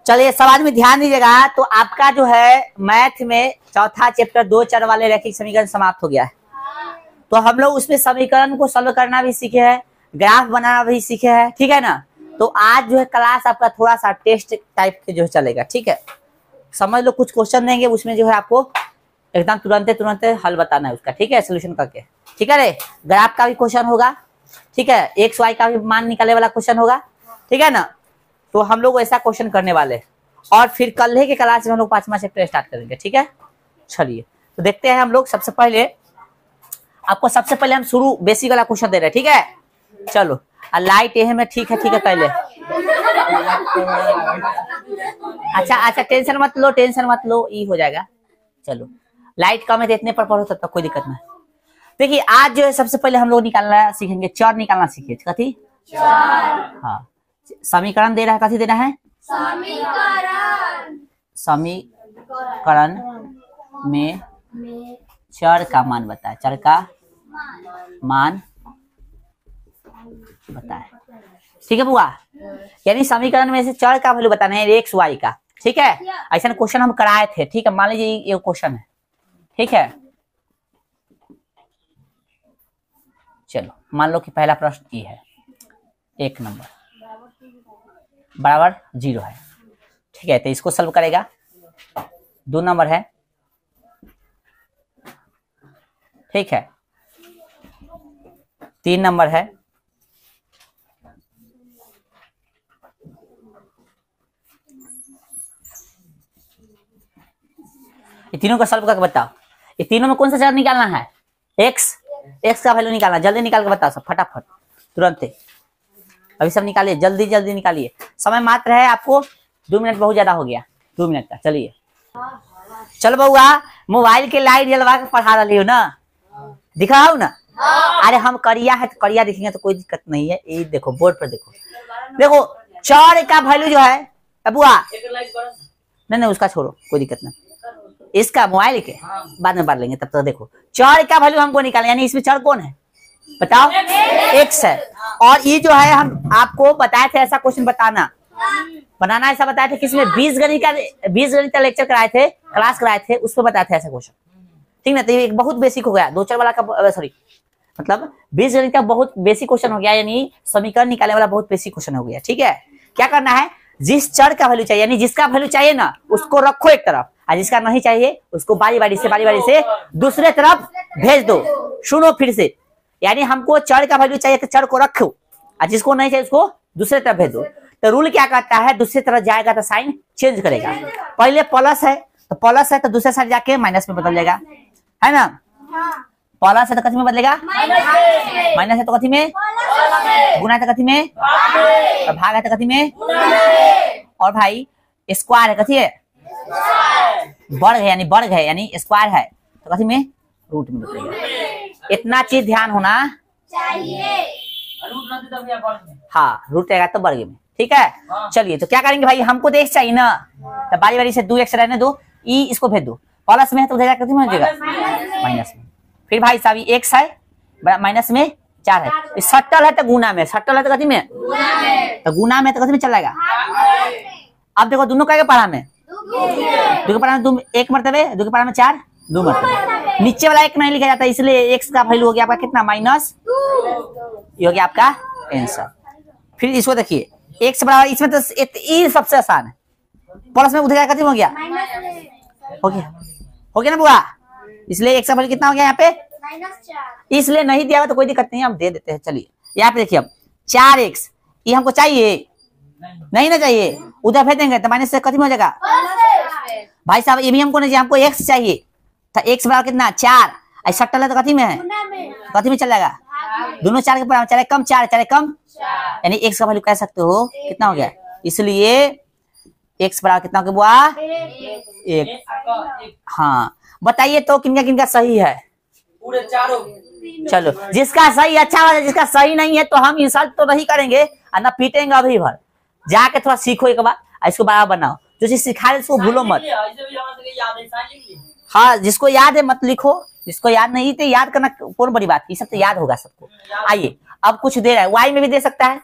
चलिए सब आदमी ध्यान दीजिएगा। तो आपका जो है मैथ में चौथा चैप्टर 2 चर वाले रैखिक समीकरण समाप्त हो गया है। तो हम लोग उसमें समीकरण को सॉल्व करना भी सीखे हैं, ग्राफ बनाना भी सीखे हैं, ठीक है ना। तो आज जो है क्लास आपका थोड़ा सा टेस्ट टाइप के जो चलेगा, ठीक है। समझ लो, कुछ क्वेश्चन देंगे उसमें जो है आपको एकदम तुरंत हल बताना है उसका, ठीक है, सोल्यूशन करके, ठीक है रे। ग्राफ का भी क्वेश्चन होगा, ठीक है, एक्स वाई का भी मान निकालने वाला क्वेश्चन होगा, ठीक है ना। तो हम लोग ऐसा क्वेश्चन करने वाले हैं और फिर कल के क्लास में हम लोग 5वां चैप्टर स्टार्ट करेंगे, ठीक है। चलिए तो देखते हैं हम लोग। सबसे पहले हम शुरू बेसिक वाला क्वेश्चन दे रहे हैं, ठीक है। चलो लाइट ये में ठीक है पहले। अच्छा टेंशन मत लो, ये हो जाएगा। चलो लाइट कम है तो इतने पर पढ़ो तब तक कोई दिक्कत नहीं। देखिए आज जो है सबसे पहले हम लोग निकालना सीखेंगे, चर निकालना सीखे। कथी? हाँ, समीकरण दे रहा है, कथी देना है? समीकरण में चर का मान बताए, चर का मान बताए, ठीक है बुआ। यानी समीकरण में से चर का वैल्यू बताना है, एक्स वाई का, ठीक है। ऐसा क्वेश्चन हम कराए थे, ठीक है। मान लीजिए ये क्वेश्चन है, ठीक है। चलो मान लो कि पहला प्रश्न ये है, 1 नंबर बराबर 0 है, ठीक है। तो इसको सॉल्व करेगा। 2 नंबर है, ठीक है। 3 नंबर है, ये तीनों का सॉल्व करके बताओ। ये तीनों में कौन सा चर निकालना है? एक्स का वैल्यू निकालना। जल्दी निकाल के बताओ सब, फटाफट तुरंत। अभी सब निकालिए, जल्दी निकालिए। समय मात्र है आपको 2 मिनट, बहुत ज्यादा हो गया 2 मिनट का। चलिए चल बउआ, मोबाइल के लाइट जलवा के पढ़ा रही हो ना, दिखाओ ना। अरे हम करिया है तो करिया दिखेंगे तो कोई दिक्कत नहीं है। ये देखो बोर्ड पर देखो चर का वैल्यू जो है बुआ, नहीं उसका छोड़ो, कोई दिक्कत नहीं। इसका मोबाइल के बाद में बात लेंगे, तब तक देखो चर का वैल्यू हमको निकालना। यानी इसमें चर कौन है बताओ? एक्स है। और ये जो है हम आपको बताए थे ऐसा क्वेश्चन बनाना ऐसा बताए थे, किसमें 20 गणित का लेक्चर कराए थे, क्लास कराए थे, उस पर बताए थे ऐसा क्वेश्चन, ठीक ना। तो ये बहुत बेसिक हो गया, 2 चर वाला का, सॉरी मतलब 20 गणित का बहुत बेसिक क्वेश्चन हो गया। यानी समीकरण निकालने वाला बहुत बेसिक क्वेश्चन हो गया, ठीक है। क्या करना है? जिस चर का वैल्यू चाहिए, यानी जिसका वैल्यू चाहिए ना उसको रखो एक तरफ, और जिसका नहीं चाहिए उसको बारी बारी से दूसरे तरफ भेज दो। सुनो फिर से, यानी हमको चर का वैल्यू चाहिए तो चर को रखो, और जिसको नहीं चाहिए उसको दूसरे तरफ भेज दो। तो रूल क्या कहता है? दूसरी तरफ जाएगा तो साइन चेंज करेगा। पहले प्लस है तो दूसरे साइड जाके माइनस में बदल जाएगा, है ना। प्लस है तो कथी में बदलेगा? माइनस है तो कथी में? गुना है तो कथी में? भाग है तो कथी में? और भाई स्क्वायर है, कथी है? वर्ग है, यानी स्क्वायर है तो कथी में? रूट में बदलेगा। इतना चीज ध्यान होना चाहिए। हाँ, रूट रहेगा तो वर्ग में, ठीक है। चलिए तो क्या करेंगे भाई, हमको तो एक्स चाहिए ना, तो बारी बारी से 2 एक्स रहने दो, ई इसको भेज दो। प्लस में है तो उधर जाकर हो जाएगा माइनस में। फिर भाई साहब एक्स है माइनस में 4 है, सट्टल है तो गुना में, सट्टल है तो कथी में? तो गुना में तो कथी में चलेगा? अब देखो दोनों का पारा में, 2 के पारा में 2 1 मरतबे, 2 के पारा में 4 2 मरतबे। नीचे वाला 1 नहीं लिखा जाता, इसलिए एक्स का वैल्यू हो गया आपका कितना? -2। ये हो गया आपका आंसर। फिर इसको देखिए, एक्स बराबर, इसमें तो ये सबसे आसान है। प्लस में उधर जाकर कथी हो गया? हो गया ना बुआ। इसलिए एक्स का वैल्यू कितना हो गया यहाँ पे? -4। इसलिए नहीं दिया हुआ तो कोई दिक्कत नहीं, हम दे देते हैं। चलिए यहाँ पे देखिए, अब 4x ये हमको चाहिए, नहीं ना चाहिए, उधर भेज देंगे तो माइनस से कथी हो जाएगा? भाई साहब ये भी हमको नहीं चाहिए, हमको x चाहिए। तो x बराबर कितना? 4। ऐसा टल है तो कथी में है? कथी में चल जाएगा? दोनों 4 के बराबर, चाहे कम 4 चाहे कम, यानी x का वैल्यू कह सकते हो कितना हो गया। इसलिए x बराबर कितना हो गया बुआ? 1। हाँ बताइए तो किनका किनका सही है? पूरे चारों। चलो जिसका सही अच्छा है, जिसका सही नहीं है तो हम इंसल्ट तो नहीं करेंगे और ना पीटेंगे अभी भर। जाके थोड़ा सीखो एक बार, इसको बराबर बनाओ। जो चीज सिखा रहे उसको भूलो मत। हाँ जिसको याद है मत लिखो, जिसको याद नहीं तो याद करना कौन बड़ी बात, ये सब तो याद होगा सबको। आइए अब कुछ दे रहा है, वाई में भी दे सकता है।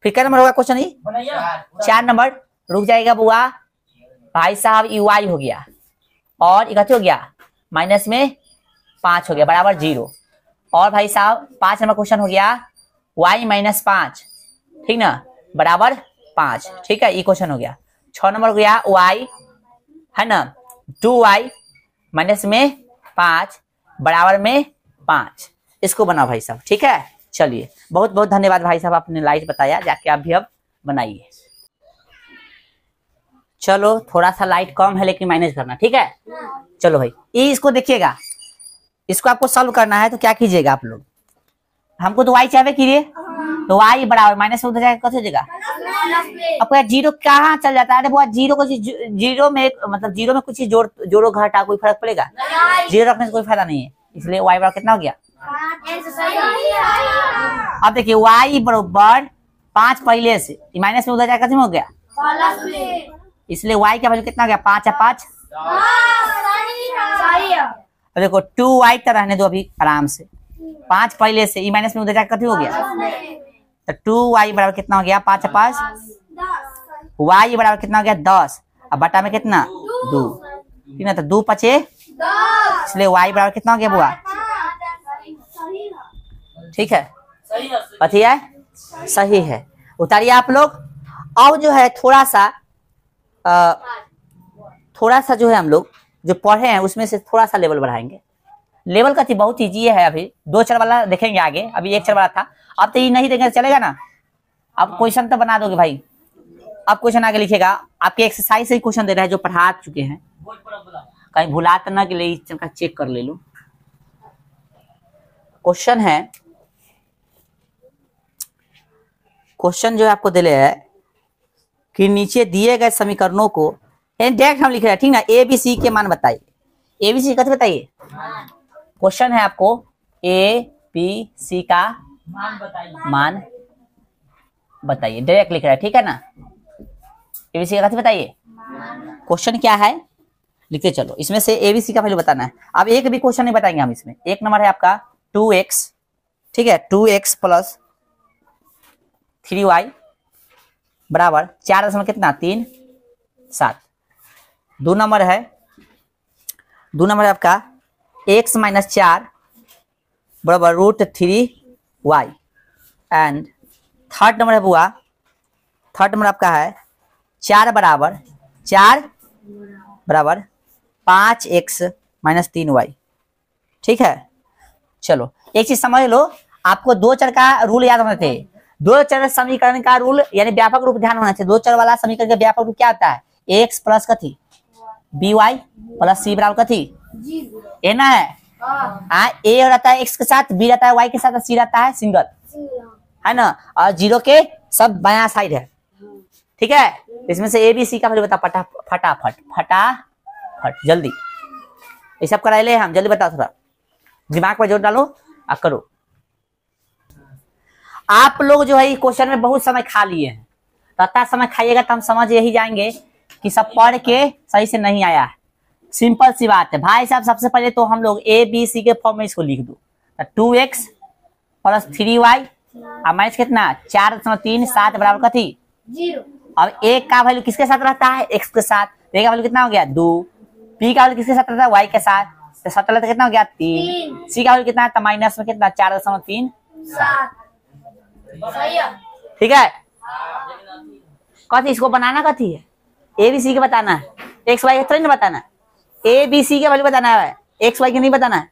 फिर क्या नंबर होगा क्वेश्चन? 4 नंबर रुक जाएगा बुआ भाई साहब यू आई हो गया और इकट्ठे हो गया माइनस में 5 हो गया बराबर 0। और भाई साहब 5 नंबर क्वेश्चन हो गया y माइनस 5 ठीक ना बराबर 5 ठीक है ये क्वेश्चन हो गया। 6 नंबर हो गया y है ना 2y माइनस में 5 बराबर में 5 इसको बनाओ भाई साहब ठीक है। चलिए बहुत बहुत धन्यवाद भाई साहब आपने लाइट बताया जाके आप भी अब बनाइए। चलो थोड़ा सा लाइट कम है लेकिन मैनेज करना ठीक है। चलो भाई ये इसको देखिएगा इसको आपको सॉल्व करना है तो क्या कीजिएगा आप लोग हमको तो y चाहिए कीजिए तो y बराबर माइनस में उधर जाएगा कैसे हो जाएगा आपको यार 0 कहाँ चल जाता है। वो 0 को 0 में मतलब 0 में कुछ चीज जोड़ो घटा कोई फर्क पड़ेगा 0 रखने से कोई फायदा नहीं है इसलिए y बराबर कितना हो गया। अब देखिए y बराबर 5 पहले से माइनस में उधर जाएगा कैसे हो गया इसलिए y का वैल्यू कितना हो गया 5 है 5। अब देखो 2y तक रहने दो अभी आराम से 5 पहले से माइनस में उधर जाकर कथी हो गया तो 2y बराबर कितना हो गया 5 है 5 y बराबर कितना हो गया 10 अब बटा में कितना 2 ठीक है तो 2 पचे इसलिए y बराबर कितना हो गया बुआ ठीक है कथी है सही है उतारिए आप लोग। अब जो है थोड़ा सा जो है हम लोग जो पढ़े हैं उसमें से थोड़ा सा लेवल बढ़ाएंगे। लेवल का बहुत इजी है अभी 2 चर वाला देखेंगे आगे अभी 1 चर वाला था अब तो ये नहीं देखेंगे चलेगा ना। अब क्वेश्चन तो बना दोगे भाई अब क्वेश्चन आगे लिखेगा आपके एक्सरसाइज से ही क्वेश्चन दे रहे हैं जो पढ़ा चुके हैं कहीं भुला तो ना के लिए चेक कर ले लो। क्वेश्चन है क्वेश्चन जो है आपको दिले है कि नीचे दिए गए समीकरणों को डायरेक्ट हम लिख रहे हैं ठीक ना ए बी सी के मान बताइए। ए बी सी कैसे बताइए क्वेश्चन है आपको ए बी सी का मान बताइए डायरेक्ट लिख रहा है ठीक है ना। ए बी सी का कैसे बताइए क्वेश्चन क्या है लिखते चलो इसमें से ए बी सी का वैल्यू बताना है। अब एक भी क्वेश्चन नहीं बताएंगे हम इसमें। एक नंबर है आपका 2x ठीक है 2x प्लस 3y बराबर 4 दशमलव कितना 3 7। 2 नंबर है आपका x माइनस 4 बराबर √3y एंड थर्ड नंबर है बुआ थर्ड नंबर आपका है 4 बराबर 5x माइनस 3y ठीक है। चलो एक चीज समझ लो आपको 2 चर का रूल याद होना चाहिए। 2 चर समीकरण का रूल यानी व्यापक रूप ध्यान होना चाहिए। 2 चर वाला समीकरण का व्यापक रूप क्या आता है ax प्लस कथी by प्लस c बराबर कथी ए ना है a रहता है x के साथ b रहता है y के साथ c रहता है सिंगल है ना और 0 के सब बायां साइड है ठीक है। इसमें से a b c का वैल्यू बता फटाफट जल्दी ये सब करा ले हम जल्दी बताओ थोड़ा दिमाग पर जोर डालो और करो। आप लोग जो है क्वेश्चन में बहुत समय खा लिए हैं तो इतना समय खाइएगा तो हम समझ यही जाएंगे कि सब पढ़ के सही से नहीं आया है। सिंपल सी बात है भाई साहब। सबसे पहले तो हम लोग ए बी सी के फॉर्म में इसको लिख दो 2x प्लस 3y अब माइनस कितना 4.37 बराबर कथी 0। अब एक का वैल्यू किसके साथ रहता है x के साथ a का वैल्यू कितना हो गया 2 p का वैल्यू किसके साथ रहता है y के साथ तो 17 तो कितना हो गया 3 c का वैल्यू कितना है माइनस में कितना 4.37 ठीक है। कथी इसको बनाना कथी है ए बी सी के बताना है एक्स वाई के बताना है ए बी सी के वैल्यू बताना है एक्स वाई के नहीं बताना है।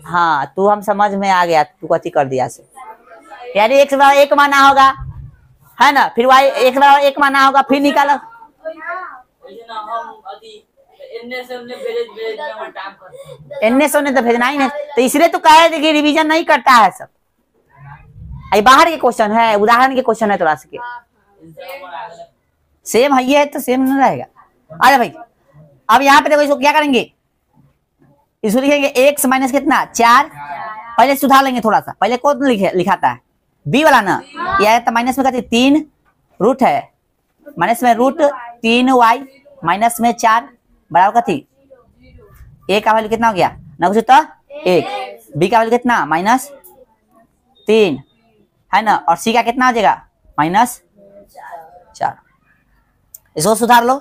हाँ तू हम समझ में आ गया तू कथी कर दिया से यानी एक्स बराबर 1 माना होगा है ना फिर वाई एक्स बराबर 1 माना होगा फिर निकालो एनने से तो भेजना ही नहीं तो इसलिए तो कहे कि रिवीजन नहीं करता है सब। ये बाहर के क्वेश्चन है उदाहरण के क्वेश्चन है थोड़ा सा के सेम है ये तो सेम नहीं रहेगा। अरे भाई अब यहाँ पे देखो इसको क्या करेंगे इसको लिखेंगे x माइनस कितना 4 पहले सुधार लेंगे थोड़ा सा पहले कौन लिखाता है b वाला ना यह तो माइनस में कहते 3 रूट है माइनस में √3y माइनस में 4 बराबर कथी a का वैल्यू कितना हो गया ना कुछ तो 1 b का वैल्यू कितना -3 है ना और c का कितना हो जाएगा -4। इसको सुधार लो।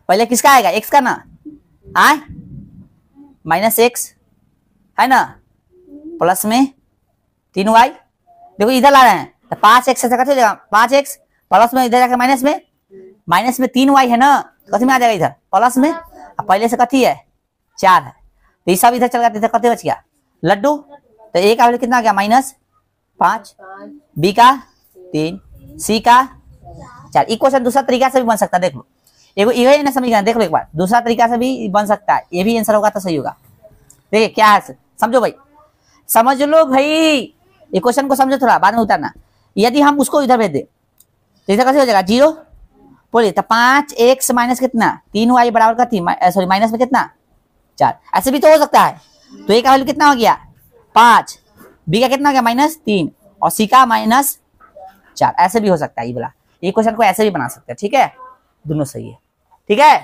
पहले किसका आएगा, एक्स का ना, आए माइनस एक्स है ना, प्लस में 3y। देखो इधर ला रहे हैं तो 5x ऐसा कैसे हो जाएगा, 5x प्लस में इधर जाकर माइनस में 3y है ना, कथी में आ जाएगा इधर प्लस में, पहले से कथी है 4 है, तो ये सब इधर चल गया, इधर कथी बच गया लड्डू। तो a का वैल्यू कितना आ गया -5, b का 3, c का 4। इक्वेशन दूसरा तरीका से भी बन सकता है, देख लो एगो यही ना समझ गया, देख लो एक बार दूसरा तरीका से भी बन सकता है, ये भी आंसर होगा तो सही होगा। देखिए क्या है, समझो भाई, समझ लो भाई, इक्वेशन को समझो थोड़ा, बाद में उतारना। यदि हम उसको इधर भेज दे तो इधर कैसे हो जाएगा 0, बोलिए तो 5x माइनस कितना 3y बराबर का थी, सॉरी माइनस में कितना 4, ऐसे भी तो हो सकता है। तो a का वैल्यू कितना हो गया 5, b का कितना हो गया -3 और c का -4, ऐसे भी हो सकता है। ये बोला इक्वेशन को ऐसे भी बना सकते हैं, ठीक है, दोनों सही है, ठीक है।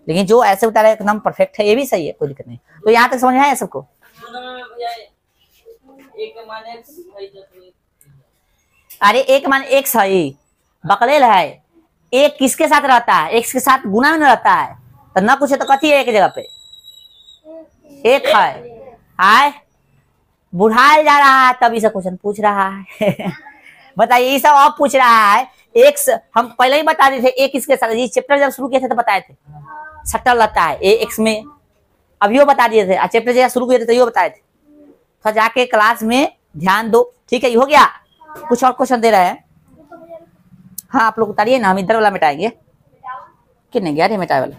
लेकिन जो ऐसे उतारा है एकदम परफेक्ट है, ये भी सही है, कोई दिक्कत नहीं। तो यहाँ तक समझ में आया सबको। अरे एक मान x है, बकलेल है, एक किसके साथ रहता है, x के साथ गुना में न रहता है, तो ना पूछे तो कथी है एक जगह पे एक है, आए बुढ़ाया जा रहा है तभी से क्वेश्चन पूछ रहा है। बताइए ये सब अब पूछ रहा है, एक्स हम पहले ही बता दिए थे, एक किसके साथ, ये चैप्टर जब शुरू किए थे तो बताए थे सट्टा लगता है ए एक्स में, अभी बता दिए थे, चैप्टर जब शुरू किए थे तो ये बताए थे। तो जाके क्लास में ध्यान दो, ठीक है। ये हो गया, कुछ और क्वेश्चन दे रहे हैं, हाँ आप लोग उतारिए ना, हम इधर वाला मिटाएंगे, कितने गया मिटाए वाला,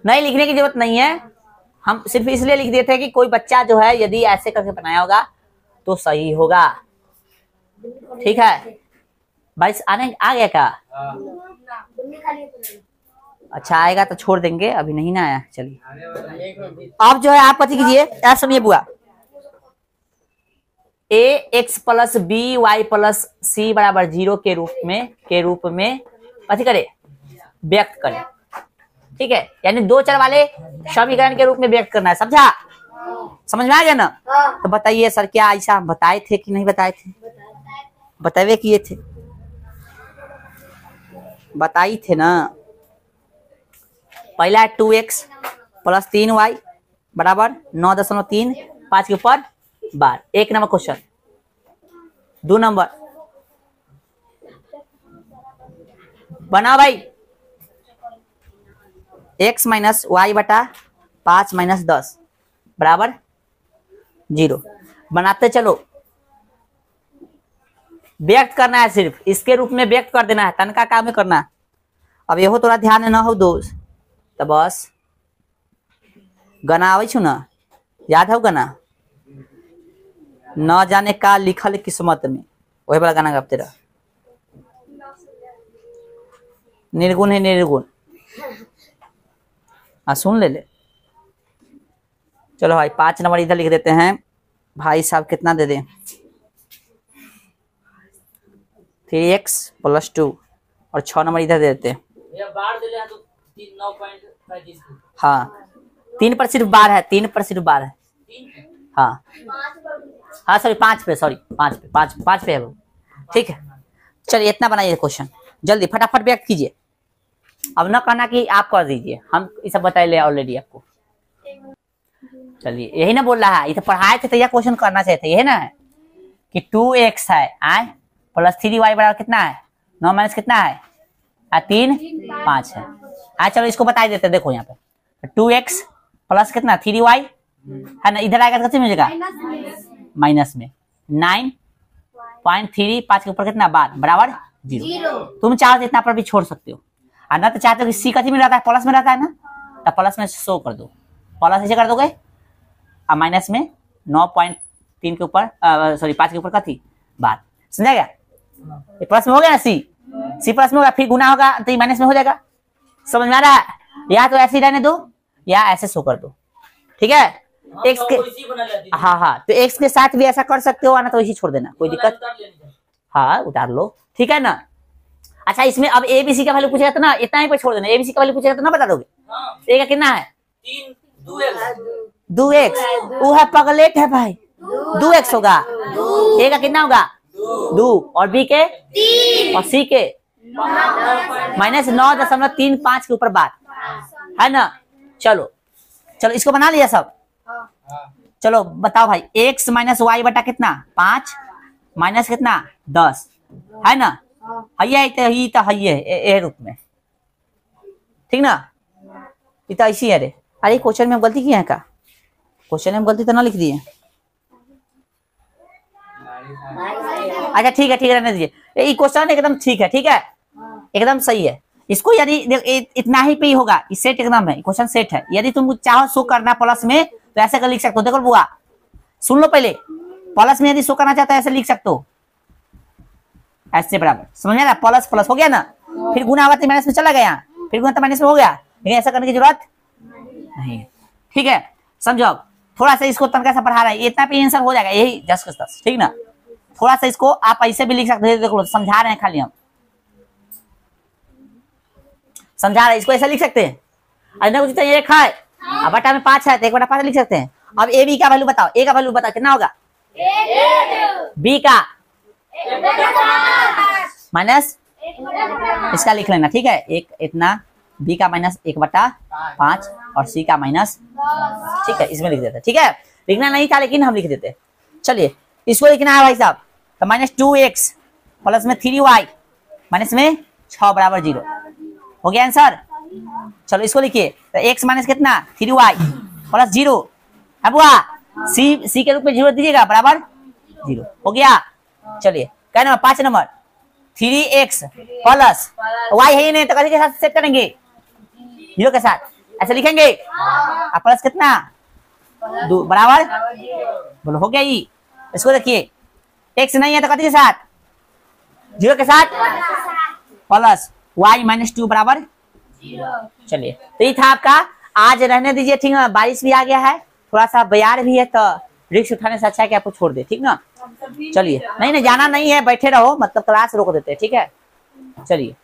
नहीं लिखने की जरूरत नहीं है, हम सिर्फ इसलिए लिख दिए थे कि कोई बच्चा जो है यदि ऐसे करके बनाया होगा तो सही होगा, ठीक है। 22 आने आ गया क्या, अच्छा आएगा तो छोड़ देंगे, अभी नहीं ना आया, चलिए अब जो है आप कथी कीजिए, आप सुनिए बुआ, a x plus b y plus c बराबर 0 के रूप में कथी करे, व्यक्त करें, ठीक है। यानी दो चर वाले समीकरण के रूप में व्यक्त करना है, समझा, समझ में आ गया ना। तो बताइए सर क्या ऐसा बताए थे कि नहीं बताए थे, बतावे किए थे, बताई थे ना। पहला है 2x प्लस 3y बराबर 9.3 5 के ऊपर बार, एक नंबर क्वेश्चन। 2 नंबर बना भाई, x माइनस वाई बटा 5 माइनस 10 बराबर 0, बनाते चलो, व्यक्त करना है, सिर्फ इसके रूप में व्यक्त कर देना है, तनका काम में करना है। अब यहो थोड़ा ध्यान न हो दोस्त, तो बस गना आवे छु ना, याद हो गना, न जाने का लिखल किस्मत में, वही वाला गाना गाते रह, निर्गुण है निर्गुण, हाँ सुन ले। चलो भाई 5 नंबर इधर लिख देते हैं, भाई साहब कितना दे दें, 3x प्लस 2 और 6 नंबर इधर दे देते हैं, हाँ 3 पर सिर्फ बार है, 3 पर सिर्फ बार है, हाँ हाँ सॉरी 5 पे, सॉरी 5 पे है वो, ठीक है। चलिए इतना बनाइए क्वेश्चन, जल्दी फटाफट व्यक्त कीजिए, अब न कहना कि आप कर दीजिए, हम ये सब बताए ले ऑलरेडी आपको। चलिए यही ना बोल रहा है, ये तो पढ़ाए थे तो यह क्वेश्चन करना चाहिए था, यही ना है कि 2x है आए प्लस 3y बराबर कितना है 9 माइनस कितना है 3 5 है, आए चलो इसको बता देते, देखो यहाँ पे 2x प्लस कितना 3y है ना, इधर आएगा तो कितने मिलेगा माइनस में 9.3 5 के ऊपर कितना बार बराबर 0। तुम चाहो तो इतना पर भी छोड़ सकते हो, और ना तो चाहते हो कि सी कथी में रहता है, प्लस में रहता है ना, तो प्लस में शो कर दो, प्लस ऐसे कर दोगे, और माइनस में 9.3 के ऊपर सॉरी 5 के ऊपर कथी बार, समझा गया, ये प्लस में हो गया ना, सी प्लस में होगा, फिर गुना होगा तो ये माइनस में हो जाएगा, समझ में आ रहा है। या तो ऐसे ही रहने दो या ऐसे शो कर दो, ठीक है। एक्स के हाँ तो एक्स के साथ भी ऐसा कर सकते हो, आना तो इसी छोड़ देना, कोई दिक्कत, हाँ उतार लो, ठीक है ना। अच्छा इसमें अब एबीसी का वैल्यू पूछेगा तो ना इतना ही पे छोड़ देना, एबीसी का वैल्यू पूछेगा तो ना बता दोगे, ए का कितना है 2x, वो है पगलेट है भाई, 2x होगा, ए का कितना होगा 2 और बी के 3 और सी के -9.35 के ऊपर बात है ना। चलो चलो इसको बना लिया सब। चलो बताओ भाई, x माइनस वाई बटा कितना 5 माइनस कितना 10 है ना। है रूप में, ठीक ना। इतना ऐसी है रे। अरे क्वेश्चन में हम गलती किए हैं का? क्वेश्चन में हम गलती तो ना लिख दिए। अच्छा ठीक है रहने दीजिए। ये क्वेश्चन एकदम ठीक है, ठीक है एकदम सही है। इसको यदि इतना ही पे ही होगा, इस सेट एकदम है, क्वेश्चन सेट है। यदि तुम चाहो शो करना प्लस में तो ऐसे कर लिख सकते हो। देखो बुआ सुन लो पहले, प्लस में यदि शो करना चाहते हो ऐसे लिख सकते हो, ऐसे बराबर, समझ में आ रहा? प्लस प्लस हो गया ना, फिर गुना हुआ तो माइनस में चला गया, फिर गुना तो माइनस में हो गया, लेकिन ऐसा करने की जरूरत नहीं, ठीक है समझो। थोड़ा सा इसको तनका सा पढ़ा रहा है, इतना पे आंसर हो जाएगा, यही 10 का 10, ठीक ना। थोड़ा सा इसको आप ऐसे भी लिख सकते हो, देखो समझा रहे हैं खाली हम, समझा रहे हैं, इसको ऐसा लिख सकते हैं। अरे कुछ एक है अब बटा में 5 है तो 1/5 लिख सकते हैं। अब ए बी का वैल्यू बताओ, ए का वैल्यू बताओ कितना होगा, बी का माइनस इसका लिख लेना, ठीक है। एक इतना बी का माइनस 1/5 और सी का माइनस, ठीक है इसमें लिख देते, ठीक है। लिखना नहीं था लेकिन हम लिख देते। चलिए इसको लिखना है भाई साहब, तो -2x प्लस में 3y माइनस में 6 बराबर 0 हो गया आंसर। चलो इसको लिखिए, तो x माइनस कितना 3y प्लस 0 है बुआ, सी के रूप में 0 दीजिएगा बराबर 0 हो गया। चलिए क्या number 5 number 3x plus y है ही नहीं तो कैसे के साथ सेट करेंगे, 0 के साथ ऐसे लिखेंगे, और प्लस कितना 2 बराबर बोलो हो गया। ये इसको देखिए x नहीं है तो कैसे के साथ 0 के साथ प्लस y माइनस 2 बराबर 0। चलिए तो ये था आपका, आज रहने दीजिए, ठीक है। बारिश भी आ गया है, थोड़ा सा बयार भी है, तो रिस्क उठाने से अच्छा है कि आपको छोड़ दे, ठीक ना। चलिए नहीं जाना नहीं है, बैठे रहो, मतलब क्लास रोक देते हैं, ठीक है। चलिए।